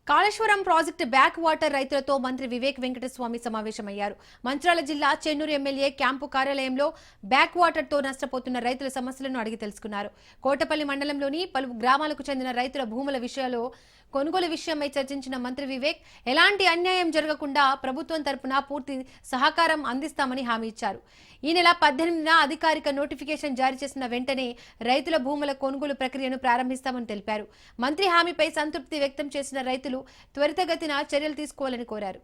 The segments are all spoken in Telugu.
కాళేశ్వరం ప్రాజెక్టు బ్యాక్ వాటర్ రైతులతో మంత్రి వివేక్ వెంకటస్వామి సమావేశమయ్యారు. మంచిర్యాల జిల్లా చెన్నూరు ఎమ్మెల్యే క్యాంపు కార్యాలయంలో బ్యాక్ వాటర్ తో నష్టపోతున్న రైతుల సమస్యలను అడిగి తెలుసుకున్నారు. కోటపల్లి మండలంలోని పలు గ్రామాలకు చెందిన రైతుల భూముల విషయాల్లో కొనుగోలు విషయమై చర్చించిన మంత్రి వివేక్ ఎలాంటి అన్యాయం జరగకుండా ప్రభుత్వం తరపున పూర్తి సహకారం అందిస్తామని హామీ ఇచ్చారు. ఈ నెల 18న అధికారిక నోటిఫికేషన్ జారీ చేసిన వెంటనే రైతుల భూముల కొనుగోలు ప్రక్రియను ప్రారంభిస్తామని తెలిపారు. మంత్రి హామీపై సంతృప్తి వ్యక్తం చేసిన రైతులు త్వరితగతిన చర్యలు తీసుకోవాలని కోరారు.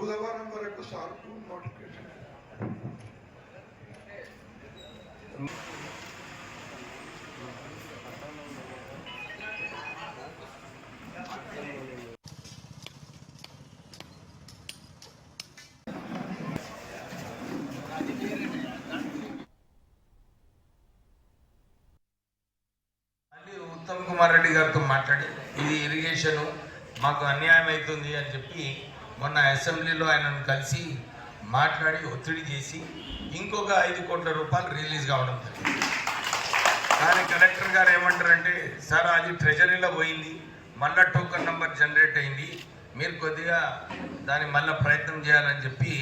బుధవారం వరకు సార్కు నోటిఫికేషన్ ఉత్తమ్ కుమార్ రెడ్డి గారితో మాట్లాడి ఇది ఇరిగేషన్ మాకు అన్యాయం అవుతుంది అని చెప్పి మొన్న అసెంబ్లీలో ఆయనను కలిసి మాట్లాడి ఒత్తిడి చేసి ఇంకొక 5 కోట్ల రూపాయలు రిలీజ్ కావడం జరిగింది. కానీ కలెక్టర్ గారు ఏమంటారంటే, సార్ అది ట్రెజరీలో పోయింది, మళ్ళీ టోకన్ నెంబర్ జనరేట్ అయింది, మీరు కొద్దిగా దాన్ని మళ్ళీ ప్రయత్నం చేయాలని చెప్పి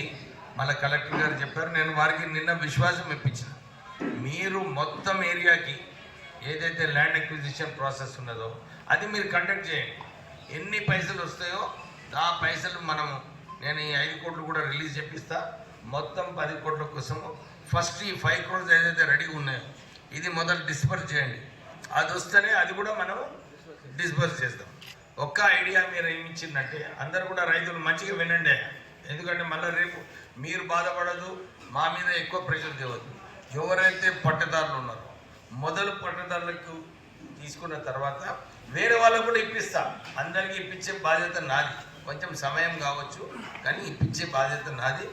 మళ్ళీ కలెక్టర్ గారు చెప్పారు. నేను వారికి నిన్న విశ్వాసం ఇప్పించిన, మీరు మొత్తం ఏరియాకి ఏదైతే ల్యాండ్ అక్విజిషన్ ప్రాసెస్ ఉన్నదో అది మీరు కండక్ట్ చేయండి. ఎన్ని పైసలు వస్తాయో ఆ పైసలు నేను ఈ 5 కోట్లు కూడా రిలీజ్ చేపిస్తా. మొత్తం 10 కోట్ల కోసము ఫస్ట్ ఈ 5 crores ఏదైతే రెడీగా ఉన్నాయో ఇది మొదలు డిస్పర్స్ చేయండి. అది వస్తేనే అది కూడా మనం డిస్పర్స్ చేస్తాం. ఒక్క ఐడియా మీరు ఏమి ఇచ్చిందంటే, అందరు కూడా రైతులు మంచిగా వినండి. ఎందుకంటే మళ్ళీ రేపు మీరు బాధపడదు, మా మీద ఎక్కువ ప్రెషర్ చేయవద్దు. ఎవరైతే పట్టదారులు ఉన్నారో మొదలు పట్టదారులకు తీసుకున్న తర్వాత వేరే వాళ్ళకు కూడా ఇప్పిస్తా. అందరికీ ఇప్పించే బాధ్యత నాది. కొంచెం సమయం కావచ్చు కానీ ఇప్పించే బాధ్యత నాది.